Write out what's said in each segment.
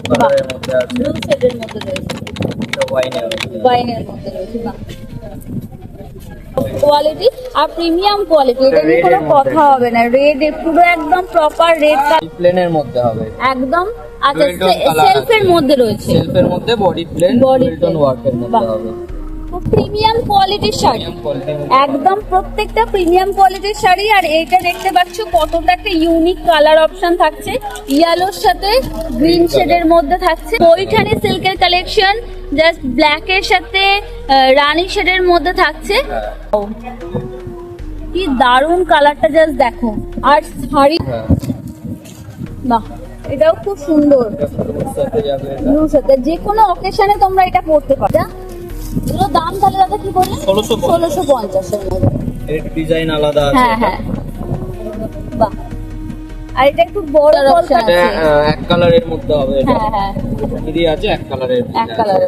কালারের মধ্যে আছে, ব্লু শেডের মধ্যে রয়েছে, এটা ওয়াইনের মধ্যে রয়েছে। বাহ, কোয়ালিটি আর প্রিমিয়াম কোয়ালিটি, এটা নিয়ে কোনো কথা হবে না। রেড পুরো একদম প্রপার রেড প্লেনের মধ্যে হবে একদম। আচ্ছা, সেলফের মধ্যে রয়েছে, সেলফের মধ্যে বডি প্লেন উইলটন ওয়ার্কের মধ্যে হবে। প্রিমিয়াম কোয়ালিটির শাড়ি, একদম প্রত্যেকটা প্রিমিয়াম কোয়ালিটির শাড়ি। আর এটা দেখতে পাচ্ছ কতটা একটা ইউনিক কালার অপশন থাকছে, ইয়েলোর সাথে গ্রিন শেডের মধ্যে থাকছে। পৈঠানি সিল্কের কালেকশন, জাস্ট ব্ল্যাক এর সাথে রানী শেডের মধ্যে থাকছে। কি দারুন কালারটা, জাস্ট দেখো। আর শাড়ি, বাহ, এটাও খুব সুন্দর, যে কোনো অকেশনে তোমরা এটা পরতে পারো। এগুলো দাম তাহলে দাদা কি বললেন? 1650 এর মধ্যে। এর ডিজাইন আলাদা আছে। হ্যাঁ হ্যাঁ, বাহ। আর এটা একটু বড় অপশন আছে, এক কালারের মধ্যে হবে। হ্যাঁ হ্যাঁ, এরই আছে এক কালারের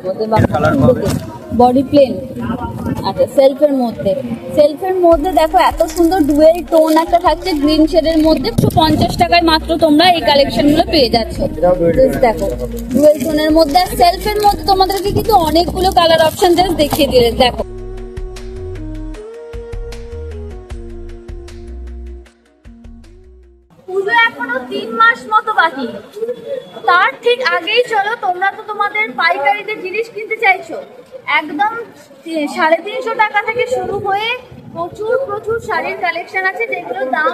মধ্যে। বাহ, কালার হবে, বডি প্লেন। আচ্ছা, সেলফের মধ্যে দেখো এত সুন্দর ডুয়েল টোন একটা থাকছে গ্রিন শেডের মধ্যে। 150 টাকায় মাত্র তোমরা এই কালেকশন গুলো পেয়ে যাচ্ছ। দেখো ডুয়েল টোনের মধ্যে, আর সেলফের মধ্যে তোমাদেরকে কিন্তু অনেকগুলো কালার অপশন জাস্ট দেখিয়ে দিলে। দেখো পুজো এখনো 3 মাস মতো বাকি, তার ঠিক আগেই চলো তোমরা তো তোমাদের পাইকারিতে জিনিস কিনতে চাইছো। একদম 350 টাকা থেকে শুরু হয়ে প্রচুর শাড়ির কালেকশন আছে, যেগুলোর দাম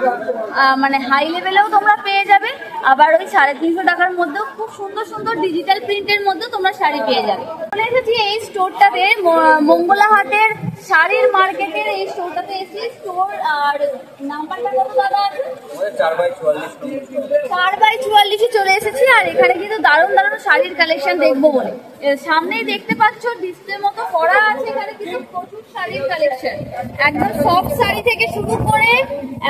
মানে হাই লেভেলেও তোমরা পেয়ে যাবে। আবার ওই 350 টাকার মধ্যেও খুব সুন্দর ডিজিটাল প্রিন্টের মধ্যে তোমরা শাড়ি পেয়ে যাবে। চলে এসেছি এই স্টোরটাতে, মঙ্গলাহাটের শাড়ির মার্কেটের এই স্টোরটাতে এসেছি। স্টোর আর নাম্বারটা কত দাদা আছে? 4x44 চলে এসেছি। আর এখানে কিন্তু দারুণ শাড়ির কালেকশন দেখবো বলে সামনেই দেখতে পাচ্ছ ডিসপ্লে মতো করা আছে। এখানে কিন্তু প্রচুর শাড়ির কালেকশন, একদম সফট শাড়ি থেকে শুরু করে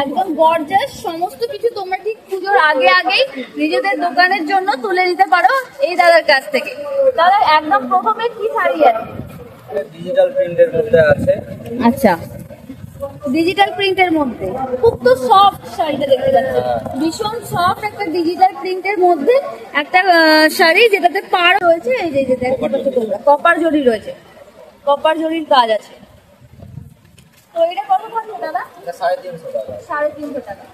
একদম গর্জাস সমস্ত কিছু তোমরা ঠিক পুজোর আগেই নিজেদের দোকানের জন্য তুলে নিতে পারো এই দাদার কাছ থেকে। দাদা একদম প্রথমে কি শাড়ি আছে? ডিজিটাল প্রিন্টের মধ্যে আছে। আচ্ছা, ডিজিটাল প্রিন্টের মধ্যে খুব তো সফট শাড়িটা দেখতে পাচ্ছি, ভীষণ সফট একটা ডিজিটাল প্রিন্টের মধ্যে একটা শাড়ি, যেটাতে পাড় রয়েছে। এই যে দেখতে পাচ্ছ তোমরা, কপার জরি রয়েছে, কপার জরির কাজ আছে। তো এটা কত থাকছে দাদা? 350 টাকা। 350 টাকা।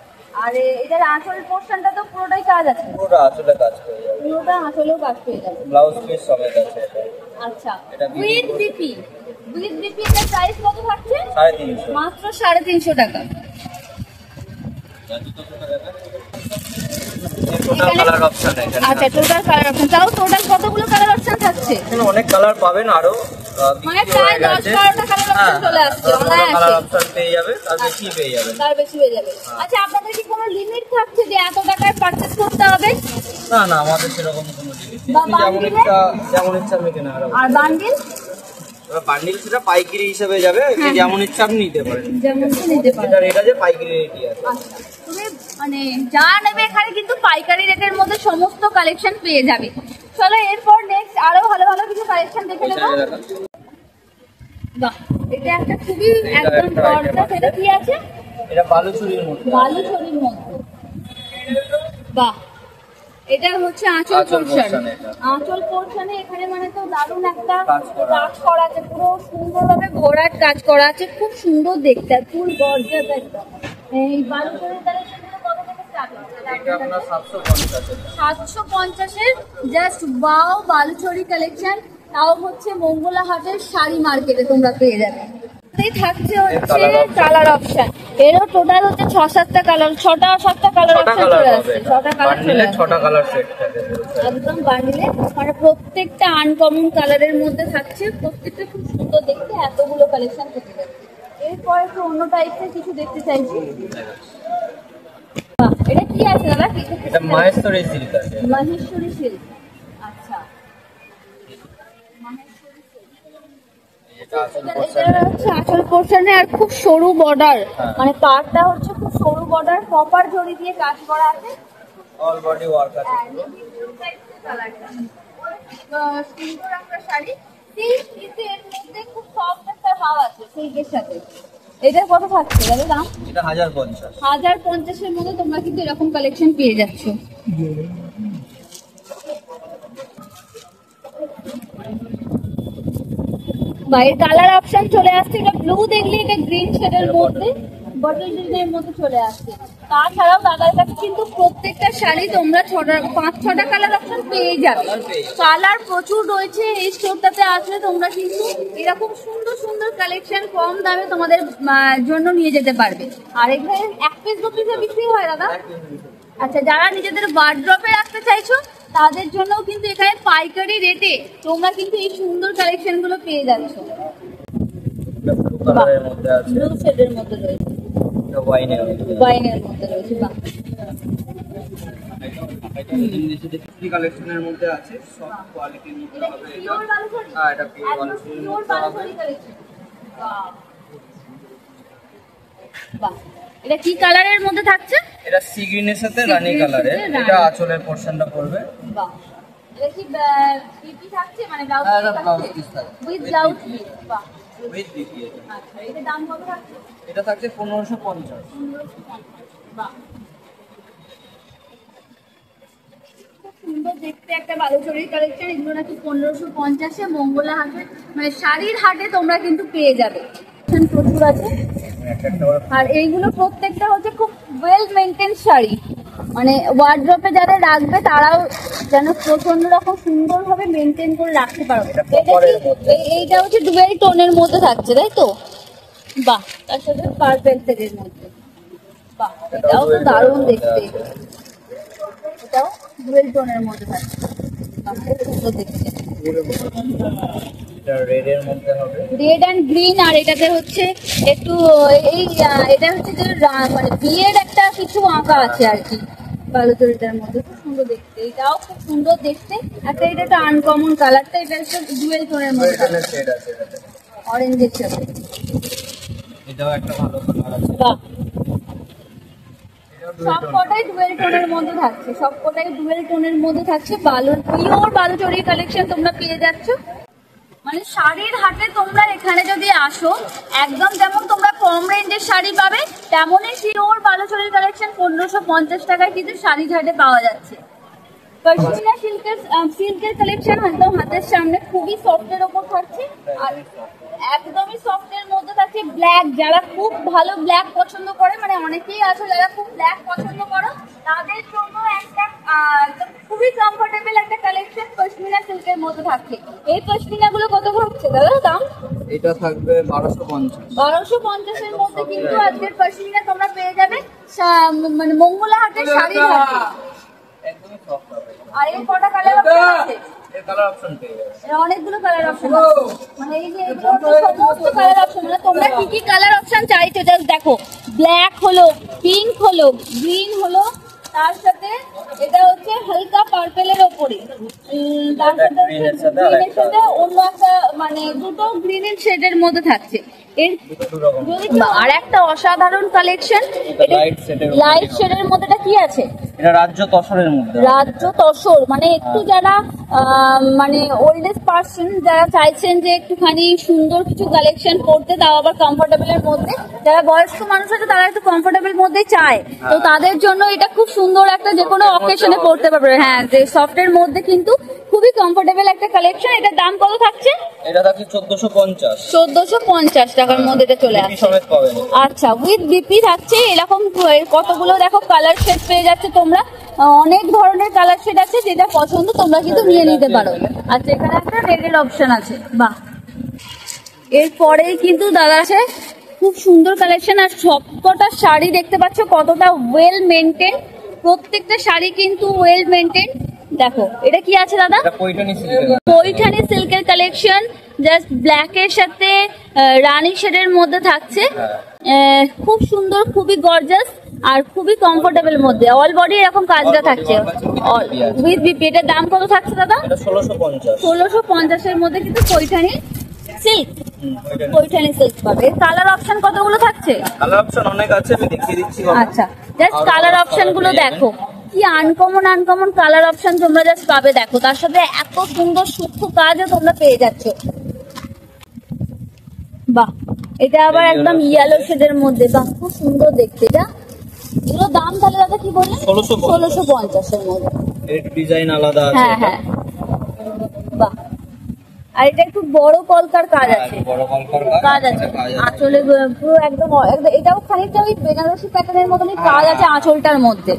আর এটার আঁচলের পোর্শনটা তো পুরোটাই কাজ আছে, পুরোটা আঁচলে কাজ পেয়ে যাবে, পুরোটা আঁচলেও কাজ পেয়ে যাবে। ব্লাউজ পিস সমেত আছে এটা। আচ্ছা, উইথ বিপি এর প্রাইস কত থাকছে? 350, মাত্র 350 টাকা। টোটাল কালার অপশন এখানে। আচ্ছা, টোটাল কালার অপশন, তাও টোটাল কতগুলো কালার অপশন থাকছে? এখানে অনেক কালার পাবেন, আরো মানে প্রায় 10-12টা কালার অপশন চলে আসছে। কালার অপশন পেয়ে যাবে, তার বেশি পেয়ে যাবে, তার বেশি হয়ে যাবে। আচ্ছা, আপনাদের কি কোনো লিমিট থাকছে যে এত টাকায় পারচেজ করতে হবে? না আমাদের সেরকম কোনো জিনিস নেই, যেমন ইচ্ছা আপনি কেনা। আর বান্ডিল? বান্ডিল সেটা পাইকারি হিসেবে যাবে, যেমন ইচ্ছা আপনি নিতে পারেন, যেমন নিতে পারেন। এটা যে পাইকারি রেটই আছে। আচ্ছা, তুমি মানে যা নেবে এখানে কিন্তু পাইকারি রেটের মধ্যে সমস্ত কালেকশন পেয়ে যাবে। চলো এরপর নেক্সট আরো ভালো কিছু কালেকশন দেখে নেবো। বাহ, এটা একটা খুবই একদম গর্জাস। এটা কি আছে? এটা বালুচুরির মধ্যে। বাহ, এটা হচ্ছে আঁচল পোর্শনে এখানে মানে তো দারুণ একটা কাজ করা আছে, পুরো সুন্দরভাবে ঘোড়ার কাজ করা আছে, খুব সুন্দর দেখতে, ফুল গর্জাস একদম। এই বালুচুরির কালেকশনগুলো কত থেকে স্টার্ট হচ্ছে? এটা আপনার 750 এর জাস্ট ওয়াও বালুচুরি কালেকশন, তাও হচ্ছে মঙ্গলাহাটের শাড়ি মার্কেটে তোমরা পেয়ে যাবে। থাকছে হচ্ছে কালার অপশন, এরও টোটাল হচ্ছে 6-7টা কালার, 6টা কালার অপশন চলে আসছে। 6টা কালার সেট একদম বান্ডিলে, মানে প্রত্যেকটা আনকমন কালারের মধ্যে থাকছে, প্রত্যেকটা খুব সুন্দর দেখতে, এতগুলো কালেকশন থেকে যাচ্ছে। এরপর একটু অন্য টাইপের কিছু দেখতে চাইছি। এটা কি আছে দাদা? এটা মাহেশ্বরী সিল্ক আছে। মাহেশ্বরী সিল্ক, আচ্ছা। আঁচল পোর্শনে আর খুব সরু বর্ডার, মানে পাড়টা হচ্ছে খুব সরু বর্ডার, কপার জড়ি দিয়ে কাজ করা আছে, অল বডি ওয়ার্ক আছে। সুন্দর একটা শাড়ি, কিন্তু এর মধ্যে খুব সফট একটা ভাব আছে সিল্কের সাথে। এটা কত থাকছে দাদা দাম? এটা 1050। 1050 এর মধ্যে তোমরা কিন্তু এরকম কালেকশন পেয়ে যাচ্ছ। বা এর কালার অপশন চলে আসছে, এটা ব্লু দেখলে এটা গ্রিন শেডের মধ্যে, বটল গ্রিনের মধ্যে চলে আসছে। তাছাড়াও দাদার কাছে কিন্তু প্রত্যেকটা শাড়ি তোমরা 5-6টা কালার অপশন পেয়ে যাবে। কালার প্রচুর রয়েছে, এই স্টোরটাতে আসলে তোমরা কিন্তু এরকম সুন্দর সুন্দর কালেকশন কম দামে তোমাদের জন্য নিয়ে যেতে পারবে। আর এখানে 1 পিস 2 পিসে বিক্রি হয় দাদা? আচ্ছা, যারা নিজেদের ওয়ার্ড্রপে রাখতে চাইছো তাদের জন্যও কিন্তু এখানে পাইকারি রেটে তোমরা কিন্তু এই সুন্দর কালেকশন গুলো পেয়ে যাচ্ছ। ব্লু শেডের মধ্যে রয়েছে, ওয়াইনের মধ্যে রয়েছে। বাহ, কালেকশনের মধ্যে আছে, সব কোয়ালিটির মধ্যে হবে এটা। এটা পিওর বালুচরীর মধ্যে হবে। বাহ, এটা কি কালারের মধ্যে থাকছে? এটা সি গ্রিনের সাথে রানী কালারের, এটা আঁচলের পোরশনটা পড়বে। বাহ, এটা কি পিপি থাকছে, মানে ব্লাউজ পিস থাকছে উইথ ব্লাউজ পিস? বাহ, উইথ পিপি। আচ্ছা, এটা দাম কত থাকছে? এটা থাকছে 1550। বাহ, খুব সুন্দর দেখতে একটা বালুচরীর কালেকশন। এগুলো নাকি 1550-এ মঙ্গলা হাটে, মানে শাড়ির হাটে তোমরা কিন্তু পেয়ে যাবে। প্রচুর আছে। আর এইগুলো প্রত্যেকটা হচ্ছে খুব ওয়েল মেনটেন শাড়ি, মানে ওয়ার্ড্রপে যারা রাখবে তারাও যেন প্রচন্ড রকম সুন্দর ভাবে মেনটেন করে রাখতে পারো। এইটা হচ্ছে ডুয়েল টোনের মধ্যে থাকছে, তাই তো? বাহ, তার সাথে পার্পল শেডের মধ্যে। বাহ, এটাও তো দারুণ দেখতে, এটাও ডুয়েল টোনের মধ্যে থাকছে। বাহ, খুব সুন্দর দেখতে। এটা রেড এর মধ্যে হবে, রেড এন্ড গ্রিন। আর এটাতে হচ্ছে একটু এই এটা হচ্ছে যে মানে বিয়ের একটা কিছু আঁকা আছে আর কি বালুচরীটার মধ্যে। খুব সুন্দর দেখতে, এটাও খুব সুন্দর দেখতে। একটা এটা একটা আনকমন কালারটা, এটা হচ্ছে ডুয়েল টোনের মধ্যে, শেড আছে এটাতে, অরেঞ্জের সাথে। এটাও একটা ভালো কালার আছে। বাহ, সবকটাই ডুয়েল টোনের মধ্যে থাকছে, সবকটাই ডুয়েল টোনের মধ্যে থাকছে। পিওর বালুচরীর কালেকশন তোমরা পেয়ে যাচ্ছ। মানে শাড়ির হাটে তোমরা এখানে যদি আসো, একদম যেমন তোমরা কম রেঞ্জের শাড়ি পাবে, তেমনই পিওর বালুচরীর কালেকশন 1550 টাকায় কিন্তু শাড়ির হাটে পাওয়া যাচ্ছে। পশমিনা সিল্কের কালেকশন একদম হাতের সামনে, খুবই সফটের ওপর থাকছে। আর একদমই সফটের মধ্যে থাকছে ব্ল্যাক। যারা খুব ভালো ব্ল্যাক পছন্দ করে, মানে অনেকেই আছে যারা খুব ব্ল্যাক পছন্দ করো, তাদের জন্য একটা খুবই কমফোর্টেবল একটা কালেকশন পশমিনা সিল্কের মধ্যে থাকছে। এই পশমিনা গুলো কত হচ্ছে দাদা দাম? এটা থাকবে 1250। 1250-এর মধ্যে কিন্তু আজকের পশমিনা তোমরা পেয়ে যাবে মানে মঙ্গলা হাটের শাড়ির হাটে। একদমই সফট হবে। আর এই কটা কালার অপশন আছে? এর কালার অপশন পেয়ে যাবে, এর অনেকগুলো কালার অপশন আছে। মানে এই যে এগুলো সমস্ত কালার অপশন, মানে তোমরা কি কি কালার অপশন চাইছো জাস্ট দেখো। ব্ল্যাক হলো, পিঙ্ক হলো, গ্রিন হলো, তার সাথে এটা হচ্ছে হালকা পার্পেলের ওপরে, তার সাথে গ্রিনের সাথে অন্য একটা মানে দুটো গ্রিনের শেডের মধ্যে থাকছে। এর আর একটা অসাধারণ কালেকশন, এটা লাইট শেডের মধ্যে। এটা কি আছে? এটা রাজ্য তসরের মধ্যে। রাজ্য তসর মানে একটু যারা মানে ওল্ডেস্ট পার্সন যারা চাইছেন যে একটুখানি সুন্দর কিছু কালেকশন করতে, তাও আবার কমফোর্টেবলের মধ্যে, যারা বয়স্ক মানুষ আছে তারা একটু কমফোর্টেবল মধ্যে চায়, তো তাদের জন্য এটা খুব সুন্দর একটা যে কোনো অকেশনে পড়তে পারবে। হ্যাঁ, যে সফটের মধ্যে কিন্তু খুবই কমফোর্টেবল একটা কালেকশন। এটার দাম কত থাকছে? এটা থাকছে 1450। 1450 টাকার মধ্যে এটা চলে আসছে। আচ্ছা, উইথ বিপি থাকছে। এরকম কতগুলো দেখো কালার শেড পেয়ে যাচ্ছে তোমরা, অনেক ধরনের কালার শেড আছে, যেটা পছন্দ তোমরা কিন্তু নিয়ে নিতে পারো। আচ্ছা, এখানে একটা রেডের অপশন আছে। বাহ, এরপরেই কিন্তু দাদা আছে খুব সুন্দর কালেকশন। আর সবকটা শাড়ি দেখতে পাচ্ছ কতটা ওয়েল মেনটেন, প্রত্যেকটা শাড়ি কিন্তু ওয়েল মেনটেন। দেখো এটা কি আছে দাদা? পৈঠানি সিল্কের কালেকশন, জাস্ট ব্ল্যাক এর সাথে রানী শেডের মধ্যে থাকছে। খুব সুন্দর, খুবই গর্জাস আর খুবই কমফোর্টেবল মধ্যে। অল বডি এরকম কাজটা থাকছে উইথ বিপি। এটার দাম কত থাকছে দাদা? 1650-এর মধ্যে কিন্তু পৈঠানি সিল্ক, পৈঠানি সিল্ক পাবে। কালার অপশন কতগুলো থাকছে? কালার অপশন অনেক আছে, আমি দেখিয়ে দিচ্ছি। আচ্ছা, জাস্ট কালার অপশন গুলো দেখো, কি আনকমন আনকমন কালার অপশন তোমরা জাস্ট পাবে। দেখো, তার সাথে এত সুন্দর সূক্ষ্ম কাজও তোমরা পেয়ে যাচ্ছ। বাহ, এটা আবার একদম ইয়েলো শেডের মধ্যে। বাহ, খুব সুন্দর দেখতে। এটা এগুলো দাম তাহলে দাদা কি বললেন? 1650-এর মধ্যে। এর ডিজাইন আলাদা আছে। হ্যাঁ হ্যাঁ, বাহ, আর এটা একটু বড় কলকার কাজ আছে, বড় কলকার কাজ আছে আঁচলে পুরো একদম এটাও খানিকটা ওই বেনারসি প্যাটার্নের মতনই কাজ আছে আঁচলটার মধ্যে।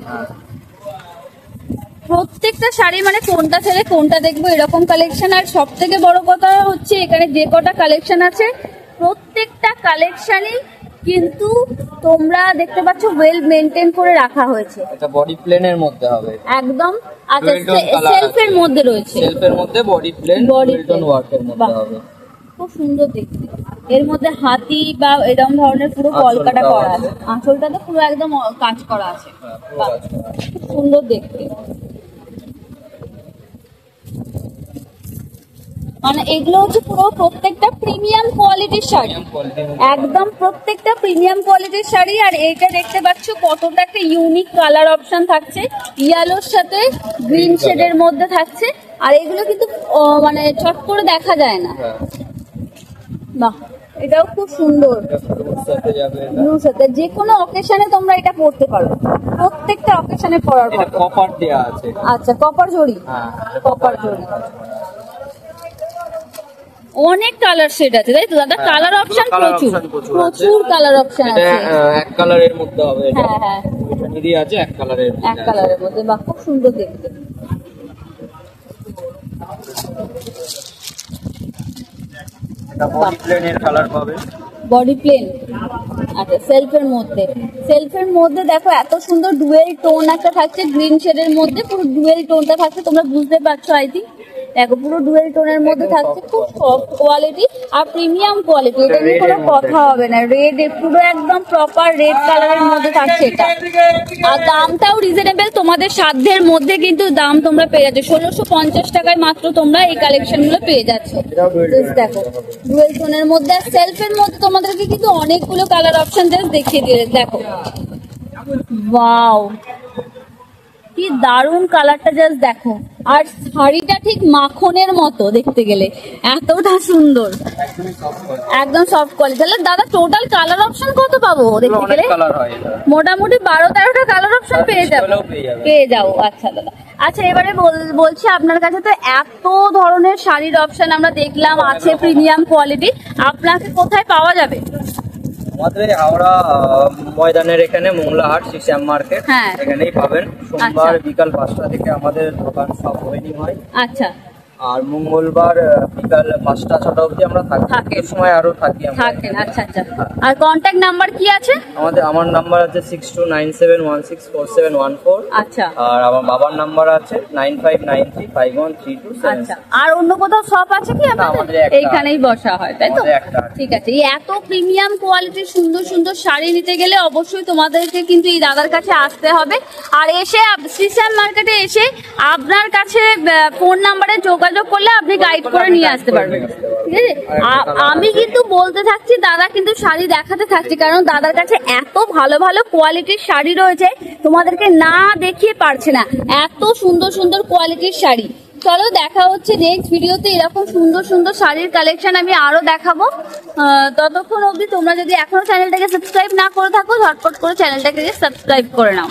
প্রত্যেকটা শাড়ি মানে কোনটা ছেড়ে কোনটা দেখবো এরকম কালেকশন। আর সব থেকে বড় কথা হচ্ছে এখানে যে কটা কালেকশন আছে প্রত্যেকটা কালেকশনই কিন্তু তোমরা দেখতে পাচ্ছ ওয়েল মেনটেন করে রাখা হয়েছে। এটা বডি প্লেনের মধ্যে হবে একদম। আচ্ছা সেলফের মধ্যে রয়েছে, সেলফের মধ্যে বডি প্লেন উইলটন ওয়ার্কের মধ্যে হবে, খুব সুন্দর দেখতে। এর মধ্যে হাতি বা এরকম ধরনের পুরো কলকাটা করা আছে, আঁচলটাতে পুরো একদম কাজ করা আছে, খুব সুন্দর দেখতে। মানে এগুলো হচ্ছে পুরো প্রত্যেকটা প্রিমিয়াম কোয়ালিটির শাড়ি, একদম প্রত্যেকটা প্রিমিয়াম কোয়ালিটির শাড়ি। আর এটা দেখতে পাচ্ছ কতটা একটা ইউনিক কালার অপশন থাকছে, ইয়েলোর সাথে গ্রিন শেডের মধ্যে থাকছে। আর এগুলো কিন্তু মানে চট করে দেখা যায় না। বাহ, এটাও খুব সুন্দর, ব্লুর সাথে যে কোনো অকেশনে তোমরা এটা পরতে পারো, প্রত্যেকটা অকেশনে পরার পর। কপার দেয়া আছে। আচ্ছা, কপার জড়ি, কপার জড়ি। অনেক কালার শেড আছে তাই তো দাদা? কালার অপশন প্রচুর কালার অপশন আছে। এক কালারের মধ্যে হবে এটা। হ্যাঁ হ্যাঁ, এটা নিদি আছে এক কালারের মধ্যে। বাহ, খুব সুন্দর দেখতে। এটা বডি প্লেনের কালার পাবে, বডি প্লেন। আচ্ছা, সেলফের মধ্যে দেখো এত সুন্দর ডুয়েল টোন একটা থাকছে, গ্রিন শেডের মধ্যে পুরো ডুয়েল টোনটা থাকছে, তোমরা বুঝতে পারছো আই থিঙ্ক। দেখো পুরো ডুয়েল টোনের মধ্যে থাকছে, খুব সফট কোয়ালিটি আর প্রিমিয়াম কোয়ালিটি, এটা নিয়ে কোনো কথা হবে না। রেড পুরো একদম প্রপার রেড কালারের মধ্যে থাকছে এটা। আর দামটাও রিজনেবল, তোমাদের সাধ্যের মধ্যে কিন্তু দাম তোমরা পেয়ে যাচ্ছ। 1650 টাকায় মাত্র তোমরা এই কালেকশন গুলো পেয়ে যাচ্ছ। দেখো ডুয়েল টোনের মধ্যে, আর সেলফের মধ্যে তোমাদেরকে কিন্তু অনেকগুলো কালার অপশন জাস্ট দেখিয়ে দিয়ে। দেখো ওয়াও, কি দারুণ কালারটা জাস্ট দেখো। আর শাড়িটা ঠিক মাখনের মতো দেখতে গেলে, এতটা সুন্দর, একদম সফট কোয়ালিটি। তাহলে দাদা টোটাল কালার অপশন কত পাবো দেখতে গেলে? মোটামুটি 12-13টা কালার অপশন পেয়ে যাবো। আচ্ছা দাদা, আচ্ছা এবারে বলছি আপনার কাছে তো এত ধরনের শাড়ির অপশন আমরা দেখলাম আছে প্রিমিয়াম কোয়ালিটি, আপনাকে কোথায় পাওয়া যাবে? আমাদের হাওড়া ময়দানের এখানে মোংলাহাট সিস্টেম মার্কেট, এখানেই পাবেন। সোমবার বিকাল 5টা থেকে আমাদের দোকান সব ওপেনিং হয়। আচ্ছা। আর মঙ্গলবার বিকাল 5টা-6টা অবধি আমরা থাকি, সময় আরো থাকি। আচ্ছা আচ্ছা। আর কন্ট্যাক্ট নাম্বার কি আছে? আমার নাম্বার আছে 6297164714। আচ্ছা। আর আমার বাবার নাম্বার আছে 9593513277। আচ্ছা। আর অন্য কোথাও শপ আছে কি আপনাদের? এইখানেই বসা হয় তাই তো? ঠিক আছে। এই এত প্রিমিয়াম কোয়ালিটির সুন্দর সুন্দর শাড়ি নিতে গেলে অবশ্যই তোমাদেরকে কিন্তু এই দাদার কাছে আসতে হবে। আর এসে সিস্টেম মার্কেটে এসে আপনার কাছে ফোন নাম্বারে যোগাযোগ করলে আপনি গাইড করে নিয়ে আসতে পারবেন, ঠিক আছে? আমি কিন্তু বলতে থাকছি, দাদা কিন্তু শাড়ি দেখাতে থাকছি, কারণ দাদার কাছে এত ভালো ভালো কোয়ালিটির শাড়ি রয়েছে, তোমাদেরকে না দেখিয়ে পারছে না, এত সুন্দর সুন্দর কোয়ালিটির শাড়ি। চলো দেখা হচ্ছে নেক্সট ভিডিওতে, এরকম সুন্দর সুন্দর শাড়ির কালেকশন আমি আরো দেখাবো। ততক্ষণ অবধি তোমরা যদি এখনো চ্যানেলটাকে সাবস্ক্রাইব না করে থাকো, ঝটপট করে চ্যানেলটাকে সাবস্ক্রাইব করে নাও।